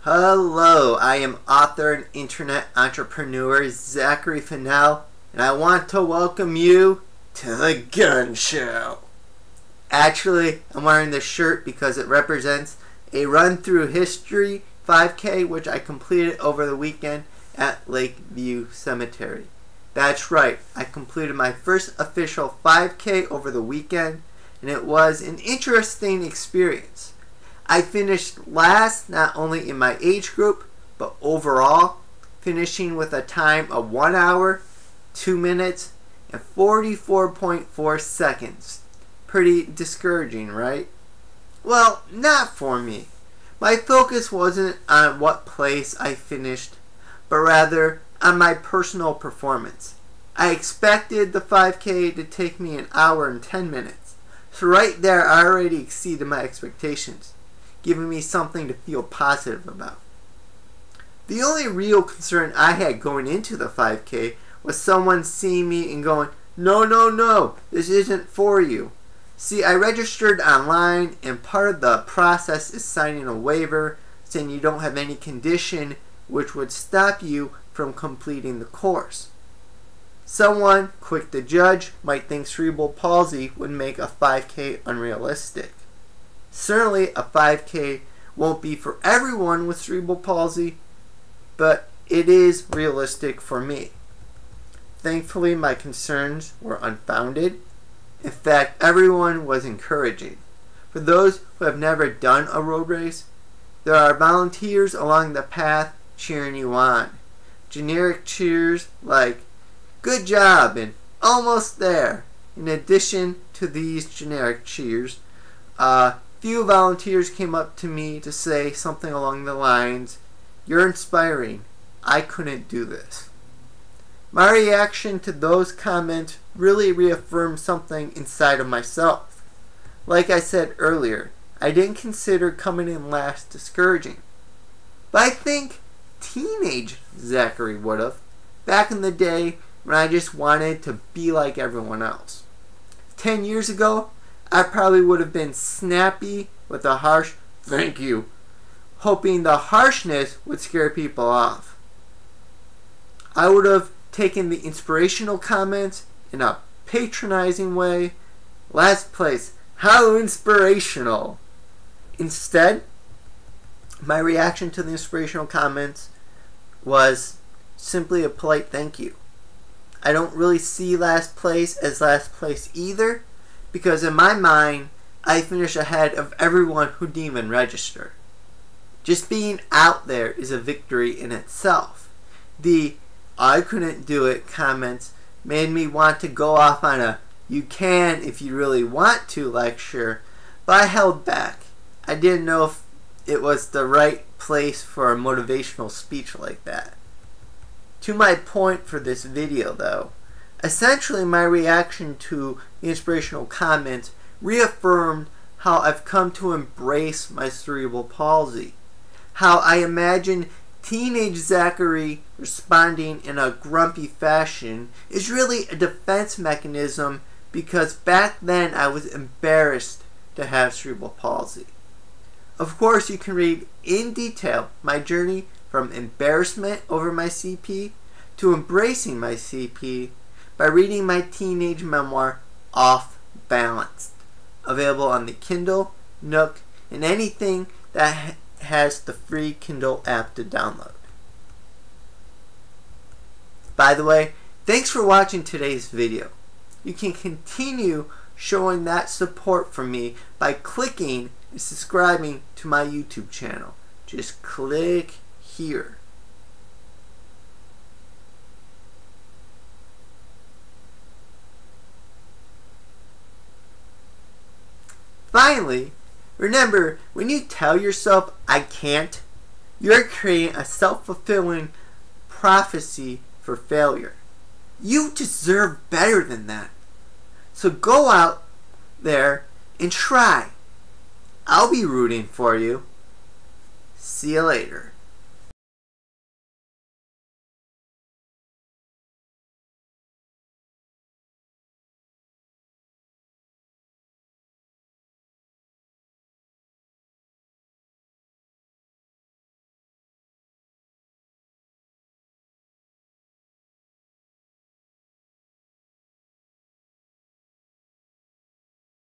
Hello, I am author and internet entrepreneur Zachary Fenell, and I want to welcome you to the Gun Show. Actually, I'm wearing this shirt because it represents a run-through history 5K which I completed over the weekend at Lakeview Cemetery. That's right, I completed my first official 5K over the weekend, and it was an interesting experience. I finished last not only in my age group, but overall, finishing with a time of 1 hour, 2 minutes, and 44.4 seconds. Pretty discouraging, right? Well, not for me. My focus wasn't on what place I finished, but rather on my personal performance. I expected the 5K to take me 1 hour and 10 minutes, so right there I already exceeded my expectations, giving me something to feel positive about. The only real concern I had going into the 5K was someone seeing me and going, no, this isn't for you. See, I registered online, and part of the process is signing a waiver saying you don't have any condition which would stop you from completing the course. Someone, quick to judge, might think cerebral palsy would make a 5K unrealistic. Certainly a 5K won't be for everyone with cerebral palsy, but it is realistic for me. Thankfully, my concerns were unfounded. In fact, everyone was encouraging. For those who have never done a road race, there are volunteers along the path cheering you on. Generic cheers like, "Good job," and "Almost there." In addition to these generic cheers, few volunteers came up to me to say something along the lines, "You're inspiring. I couldn't do this." My reaction to those comments really reaffirmed something inside of myself. Like I said earlier, I didn't consider coming in last discouraging. But I think teenage Zachary would have, back in the day when I just wanted to be like everyone else. 10 years ago, I probably would have been snappy with a harsh "thank you," hoping the harshness would scare people off. I would have taken the inspirational comments in a patronizing way. "Last place, how inspirational." Instead, my reaction to the inspirational comments was simply a polite thank you. I don't really see last place as last place either, because in my mind, I finished ahead of everyone who didn't even register. Just being out there is a victory in itself. The "I couldn't do it" comments made me want to go off on a "you can if you really want to" lecture, but I held back. I didn't know if it was the right place for a motivational speech like that. To my point for this video though, essentially my reaction to the inspirational comments reaffirmed how I've come to embrace my cerebral palsy. How I imagine teenage Zachary responding in a grumpy fashion is really a defense mechanism, because back then I was embarrassed to have cerebral palsy. Of course, you can read in detail my journey from embarrassment over my CP to embracing my CP by reading my teenage memoir, Off Balanced, available on the Kindle, Nook, and anything that has the free Kindle app to download. By the way, thanks for watching today's video. You can continue showing that support from me by clicking and subscribing to my YouTube channel. Just click here. Finally, remember, when you tell yourself "I can't," you're creating a self-fulfilling prophecy for failure. You deserve better than that. So go out there and try. I'll be rooting for you. See you later.